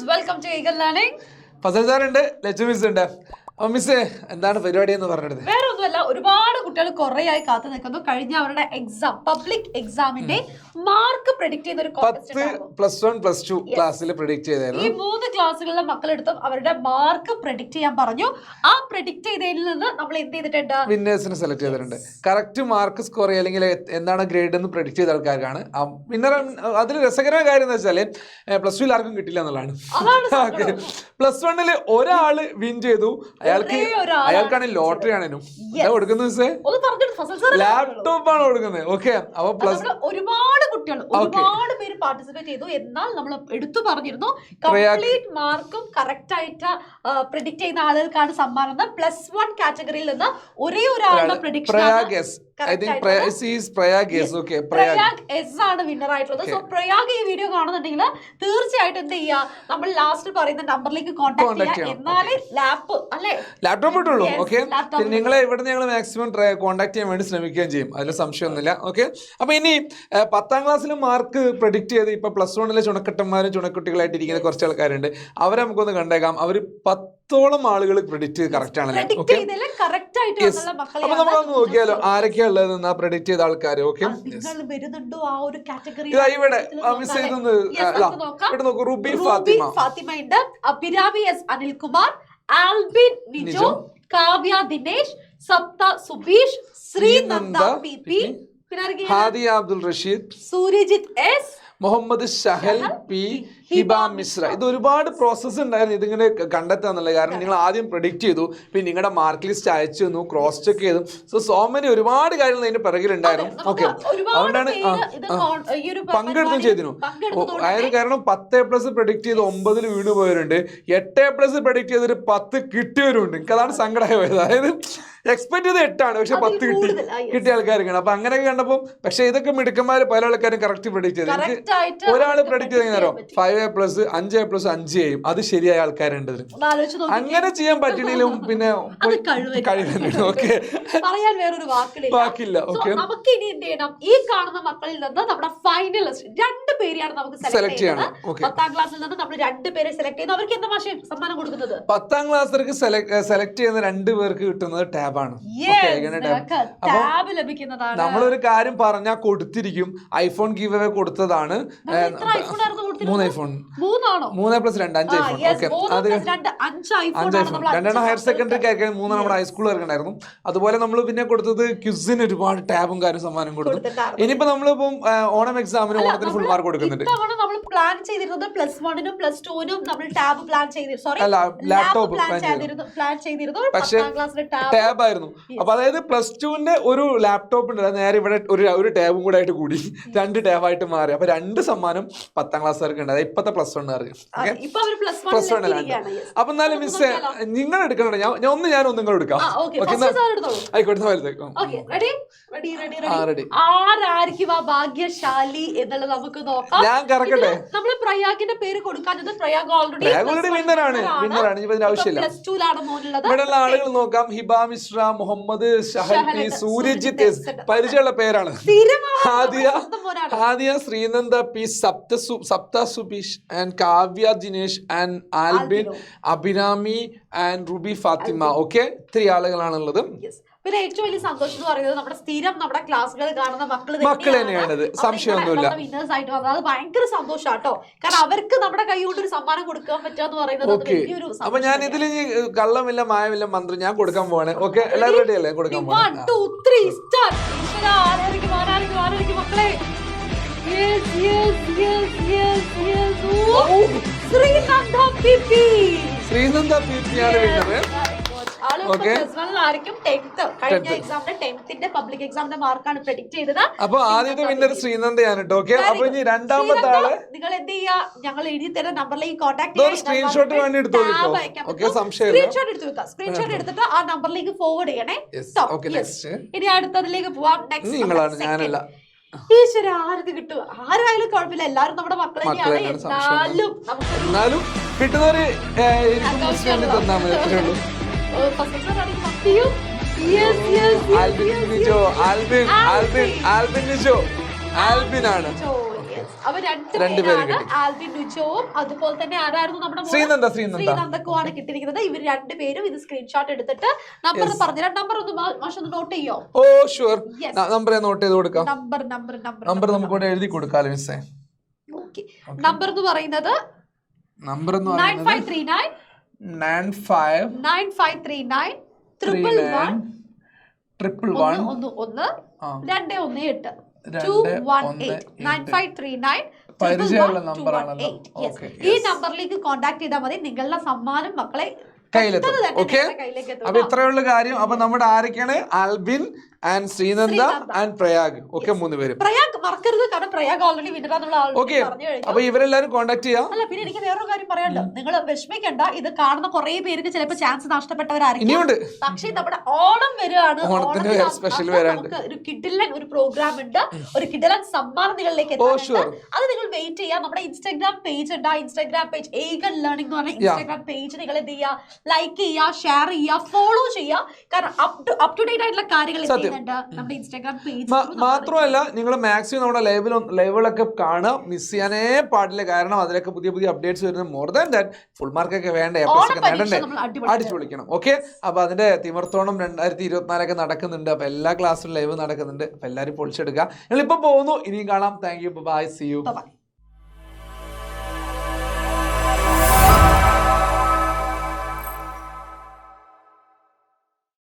students, welcome to Eagle Learning. Fazal sir ഉണ്ട്, Lachu miss ഉണ്ട്. അപ്പൊ മിസ്സേ എന്താണ് പരിപാടി എന്ന് പറഞ്ഞത്? വേറെ ഒന്നുമല്ല, ഒരുപാട് കുട്ടികൾ കുറെ ആയി കാത്തു നിൽക്കുന്നു. കഴിഞ്ഞ അവരുടെ എക്സാം, പബ്ലിക് എക്സാമിന്റെ മാർക്ക് പ്രെഡിക്ട് ചെയ്ത ഒരു +1 +2 ക്ലാസ്സിൽ പ്രെഡിക്ട് ചെയ്തായിരുന്നു. ഈ 3 ക്ലാസ്സുകളിലെ മക്കളെടുത്തും അവരുടെ മാർക്ക് പ്രെഡിക്ട് ചെയ്യാൻ പറഞ്ഞു. ആ പ്രെഡിക്ട് ചെയ്തതിൽ നിന്ന് നമ്മൾ എന്ത് ചെയ്തിട്ടുണ്ട്? വിന്നേഴ്സിനെ സെലക്ട് ചെയ്തിട്ടുണ്ട്. കറക്റ്റ് മാർക്ക് സ്കോർ ചെയ്യുക അല്ലെങ്കിൽ എന്താണ് ഗ്രേഡ് എന്ന് പ്രെഡിക്ട് ചെയ്ത ആൾക്കാർക്കാണ് വിന്നർ. അതിൽ രസകരമായ കാര്യം എന്ന് വെച്ചാല് +2 ആർക്കും കിട്ടില്ല എന്നുള്ളതാണ്. +1 ഒരാള് വിൻ ചെയ്തു, അയാൾക്കാണ് ലോട്ടറി ആണേനും കൊടുക്കുന്നത്. ലാപ്ടോപ്പ് ആണ് കൊടുക്കുന്നത്. ഓക്കെ, അപ്പൊ ഒരുപാട് കുട്ടികൾ, ഒരുപാട് പേര് പാർട്ടിസിപ്പേറ്റ് ചെയ്തു. എന്നാൽ നമ്മൾ എടുത്തു പറഞ്ഞിരുന്നു കംപ്ലീറ്റ് മാർക്കും കറക്റ്റ് ആയിട്ട് പ്രെഡിക്ട് ചെയ്യുന്ന ആളുകൾക്കാണ് സമ്മാനം. +1 കാറ്റഗറിയിൽ നിന്ന് ഒരേ ഒരാളുടെ പ്രഡിക്ഷൻ വിന്നർ ആയിട്ടുള്ളത്. സോ പ്രയാഗ് ഈ വീഡിയോ കാണുന്നുണ്ടെങ്കിൽ തീർച്ചയായിട്ടും എന്ത് ചെയ്യുക, നമ്മൾ ലാസ്റ്റ് പറയുന്ന നമ്പറിലേക്ക് കോൺടാക്ട് ചെയ്യുക. എന്നാലേ ലാപ്ടോപ്പ് കിട്ടുള്ളൂ. ഓക്കെ, നിങ്ങളെ ഇവിടെ ഞങ്ങൾ മാക്സിമം കോൺടാക്ട് ചെയ്യാൻ വേണ്ടി ശ്രമിക്കുകയും ചെയ്യും, അതിൽ സംശയമൊന്നുമില്ല. ഓക്കെ, അപ്പൊ ഇനി 10ാം ക്ലാസ്സിലും മാർക്ക് പ്രെഡിക്ട് ചെയ്ത് ഇപ്പൊ +1 ചുണക്കട്ടന്മാരും ചുണക്കുട്ടികളായിട്ട് ഇരിക്കുന്ന കുറച്ച് ആൾക്കാരുണ്ട്. അവരെ നമുക്കൊന്ന് കണ്ടേക്കാം. അവർ 10ഓളം ആളുകൾ പ്രെഡിക്ട് ചെയ്ത് കറക്റ്റ് ആണല്ലേ? അപ്പൊ നമ്മളൊന്ന് നോക്കിയാലോ ആരൊക്കെയാ ഉള്ളത് പ്രെഡിക്ട് ചെയ്ത ആൾക്കാർ. ഓക്കെ, ഇവിടെ മിസ് ചെയ്തൊന്ന് ഇവിടെ നോക്കൂ. റുബി ഫാത്തിമ ഉണ്ട്, Abhirami S Anilkumar, Albin Nijo, Kavya Dinesh, Saptha Subeesh, Sreenanda P, Hadiya Abdul Rasheed, Suryajith S, Muhammad Shahal P, Hiba Mishra. ഇത് ഒരുപാട് പ്രോസസ്സ് ഉണ്ടായിരുന്നു ഇതിങ്ങനെ കണ്ടെത്താന്നുള്ളത്. കാരണം നിങ്ങൾ ആദ്യം പ്രെഡിക്റ്റ് ചെയ്തു, പിന്നെ നിങ്ങളുടെ മാർക്ക് ലിസ്റ്റ് അയച്ചു തന്നു, ക്രോസ് ചെക്ക് ചെയ്തു. സോ മെനി ഒരുപാട് കാര്യങ്ങൾ അതിന്റെ പിറകിലുണ്ടായിരുന്നു. ഓക്കെ, അതുകൊണ്ടാണ് പങ്കെടുത്തും ചെയ്തിരുന്നു. അതായത് കാരണം 10A+ പ്രെഡിക്റ്റ് ചെയ്ത് 9 വീണ് പോയവരുണ്ട്, 8A+ പ്രെഡിക്റ്റ് ചെയ്തൊരു 10 കിട്ടിയവരുണ്ട്. എനിക്ക് അതാണ് സങ്കടമായി പോയത്. അതായത് എക്സ്പെക്ട് ചെയ്ത് 8ആണ്, പക്ഷെ 10 കിട്ടിയ ആൾക്കാരൊക്കെയാണ്. അപ്പൊ അങ്ങനെയൊക്കെ കണ്ടപ്പോൾ പക്ഷെ ഇതൊക്കെ മിടുക്കന്മാര് പല ആൾക്കാരും കറക്റ്റ് പ്രെഡിക്റ്റ് ചെയ്ത്. എനിക്ക് ഒരാള് പ്രെഡിക്റ്റ് ചെയ്തോ 5A+, 5A+, 5 ചെയ്യും. അത് ശരിയായ ആൾക്കാരുണ്ട്. അങ്ങനെ ചെയ്യാൻ പറ്റണില്ലും പിന്നെ കഴിവുണ്ട്. ഓക്കെ, പറയാൻ വേറൊരു വാക്കില്ല. ഓക്കെ, നമുക്ക് ഇനി എന്ത് ചെയ്യണം, ഈ കാണുന്ന മക്കളിൽ നിന്ന് നമ്മുടെ ഫൈനലിസ്റ്റ് 2 പേരെയാണ് നമുക്ക് സെലക്ട് ചെയ്യണം. 10ാം ക്ലാസ്സിൽ നിന്ന് നമ്മൾ 2 പേരെ സെലക്ട് ചെയ്യുന്നു. അവർക്ക് എന്താ ഭാഷ സമ്മാനം കൊടുക്കുന്നത്? 10ാം ക്ലാസ്സിലേക്ക് സെലക്ട് ചെയ്യുന്ന 2 പേർക്ക് കിട്ടുന്നത് ടാബാണ്. നമ്മളൊരു കാര്യം പറഞ്ഞാൽ കൊടുത്തിരിക്കും. ഐഫോൺ ഗീവ് അവേ കൊടുത്തതാണ്. 3 ഐഫോൺ, 3A+2 5 ഐഫോൺ. ഓക്കെ, അത് 5 ഐഫോൺ, 2 ഹയർ സെക്കൻഡറിക്ക് ആയിരിക്കും, 3 നമ്മുടെ ഹൈസ്കൂളിൽ ഉണ്ടായിരുന്നു. അതുപോലെ നമ്മൾ പിന്നെ കൊടുത്തത് ക്വിസിന് ഒരുപാട് ടാബും കാര്യം സമ്മാനം കൊടുത്തു. ഇനിയിപ്പോ നമ്മളിപ്പം ഓണം എക്സാമിന് ഓണത്തിന് ഫുൾ മാർക്ക് കൊടുക്കുന്നുണ്ട്. പ്ലാൻ ചെയ്തിരുന്നത് +1നും +2നും നമ്മൾ ടാബ് പ്ലാൻ ചെയ്തിരുന്നു. ലാപ്ടോപ്പ് പ്ലാൻ ചെയ്തിരുന്നു, പക്ഷേ ടാബ് ആയിരുന്നു. അപ്പൊ അതായത് +2ന്റെ ഒരു ലാപ്ടോപ്പ് ഉണ്ട്, നേരെ ഇവിടെ ഒരു ടാബും കൂടെ ആയിട്ട് കൂടി 2 ടാബായിട്ട് മാറി. അപ്പൊ 2 സമ്മാനം 10ാം ക്ലാസ്സുകാർക്ക് ഉണ്ട്. അതായത് ഇപ്പത്തെ +1 അപ്പൊ എന്നാലും മിസ് നിങ്ങൾ എടുക്കണം. ഞാൻ ഒന്നും കൂടെ എടുക്കാം. ആയിക്കോട്ടെ, ആരായിരിക്കും ആ ഭാഗ്യശാലി എന്നുള്ളത് നമുക്ക് നോക്കാം. ഞാൻ കറക്കട്ടെ. നമ്മൾ പ്രയാഗിന്റെ പേര് കൊടുക്കാത്തത് പ്രയാഗ് ഓൾറെഡി വിന്നറാണ്. ഇതിന്റെ ആവശ്യമില്ല. ഇവിടെയുള്ള ആളുകൾ നോക്കാം. ഹിബ മിശ്ര, മുഹമ്മദ് ഷഹൽ പി, സൂര്യജിത്ത് എസ്, പരിചയമുള്ള പേരാണ്. Hadiya, Sreenanda P, Saptha Subeesh and Kavya Dinesh and Albin, Abhirami and Rubi Fathima. Okay, 3 ആളുകളാണുള്ളത്. പിന്നെ ഏറ്റവും വലിയ സന്തോഷം എന്ന് പറയുന്നത് നമ്മുടെ സ്ഥിരം നമ്മുടെ ക്ലാസ്സുകൾ കാണുന്ന മക്കൾ തന്നെയാണ്. സംശയമൊന്നുമില്ല, വിന്നേഴ്സ് ആയിട്ട് വന്നത്. അത് ഭയങ്കര സന്തോഷാട്ടോ. കാരണം അവർക്ക് നമ്മുടെ കൈ കൊണ്ട് ഒരു സമ്മാനം കൊടുക്കാൻ പറ്റാന്ന് പറയുന്നത്. അപ്പൊ ഞാൻ ഇതിൽ കള്ളമില്ല മായമില്ല മന്ത്രം ഞാൻ കൊടുക്കാൻ പോവാണ്. ഓക്കെ, എല്ലാവരും റെഡി അല്ലേ? കൊടുക്കാൻ പോവാണ്. 1 2 3 സ്റ്റാർട്ട്. മക്കളെ, ശ്രീനന്ദ പി ആണ് വിന്നർ. അപ്പൊ ആദ്യത്തെ വിന്നർ ശ്രീനന്ദയാണ് കേട്ടോ. ഓക്കെ, അപ്പൊ ഇനി രണ്ടാമത്തെ ആള് നിങ്ങൾ എന്ത് ചെയ്യാ, ഞങ്ങൾ എഴുതി തരുന്ന നമ്പറിലേക്ക് കോൺടാക്ട് സ്ക്രീൻഷോട്ട് വേണ്ടി എടുത്തോളൂ. സ്ക്രീൻഷോട്ട് എടുത്തിട്ട് ആ നമ്പറിലേക്ക് ഫോർവേഡ് ചെയ്യണേ. ഇനി അടുത്തതിലേക്ക് പോവാം. നിങ്ങളാണ്, ഞാനല്ല. ഈശ്വര, ആർക്ക് കിട്ടുക? ആരായാലും കുഴപ്പമില്ല, എല്ലാരും നമ്മുടെ മക്കളെ എന്നാലും കിട്ടുന്നവര് തന്നാ മതി. ആൽബിൻ ആണ്. അവ രണ്ടുപേരാണ് ആൽവിൻ നുജോവും അതുപോലെ തന്നെ ആരായിരുന്നു നമ്മുടെ ശ്രീനന്ദക്കുമാണ് കിട്ടിയിരിക്കുന്നത്. ഇവർ രണ്ടുപേരും ഇത് സ്ക്രീൻഷോട്ട് എടുത്തിട്ട് നമ്പർ പറഞ്ഞുതരാം. നമ്പർ ഒന്ന് മാഷ് നോട്ട് ചെയ്യോ? ഓ ഷുവർ, നമ്പർ നോട്ട് ചെയ്ത് കൊടുക്കാം. നമ്പർ നമുക്ക് ഇവിടെ എഴുതി കൊടുക്കാം മിസ്സേ. നമ്പർ എന്ന് പറയുന്നത് 9539 9539 111 218 9539 പരിചയമുള്ള നമ്പറാണല്ലോ. ഈ നമ്പറിലേക്ക് കോൺടാക്ട് ചെയ്താൽ മതി. നിങ്ങളുടെ സമ്മാനം മക്കളെ കയ്യിലെത്തും. ഓക്കെ, അപ്പൊ ഇത്രയുള്ള കാര്യം. അപ്പൊ നമ്മുടെ ആരൊക്കെയാണ്? Albin and Sreenanda and Prayag. Okay, 3 പേരും. പ്രയാഗ് മറക്കരുത്, കാരണം പ്രയാഗ് ഓൾറെഡി വിന്നറാന്നുള്ള ഓക്കെ. അപ്പൊ ഇവരെല്ലാരും കോൺടാക്ട് ചെയ്യാം. അല്ല, പിന്നെ എനിക്ക് വേറൊരു കാര്യം പറയാനുണ്ട്. നിങ്ങൾ വിഷമിക്കണ്ട, ഇത് കാണുന്ന കുറെ പേർക്ക് ചിലപ്പോൾ ചാൻസ് നഷ്ടപ്പെട്ടവരായിരിക്കും. പക്ഷേ നമ്മുടെ ഓണം വരികയാണ്. ഒരു കിഡിലൻ ഒരു പ്രോഗ്രാം ഉണ്ട്, ഒരു കിഡിലൻ സമ്മാനം നിങ്ങളിലേക്ക് എത്താനുണ്ട്. അത് നിങ്ങൾ വെയിറ്റ് ചെയ്യുക. നമ്മുടെ ഇൻസ്റ്റാഗ്രാം പേജ് ഉണ്ട്. ആ ഇൻസ്റ്റാഗ്രാം പേജ് ഏഗൻ ലേണിംഗ് എന്ന് പറഞ്ഞ ഇൻസ്റ്റാഗ്രാം പേജ് നിങ്ങൾ എന്ത് ചെയ്യുക, ലൈക്ക് ചെയ്യുക, ഷെയർ ചെയ്യുക, ഫോളോ ചെയ്യുക. കാരണം അപ് ടു ഡേറ്റ് ആയിട്ടുള്ള കാര്യങ്ങൾ നമ്മുടെ ഇൻസ്റ്റാഗ്രാം പേജ് മാത്രമല്ല, നിങ്ങൾ മാക്സിമം നമ്മുടെ ലൈവുകളൊക്കെ കാണുക. മിസ് ചെയ്യാനേ പാടില്ല, കാരണം അതിലൊക്കെ പുതിയ പുതിയ അപ്ഡേറ്റ്സ് വരുന്നത്. മോർ ദാൻ ദാറ്റ് ഫുൾ മാർക്കൊക്കെ വേണ്ട, നേടണ്ടേ, അടിച്ചു വിളിക്കണം. ഓക്കെ, അപ്പൊ അതിന്റെ തിമിർത്തോണം 2024 നടക്കുന്നുണ്ട്. അപ്പൊ എല്ലാ ക്ലാസ്സിലും ലൈവ് നടക്കുന്നുണ്ട്. അപ്പൊ എല്ലാവരും പൊളിച്ചെടുക്കുക. നിങ്ങൾ ഇപ്പൊ പോകുന്നു, ഇനിയും കാണാം. Thank you, bye, see U.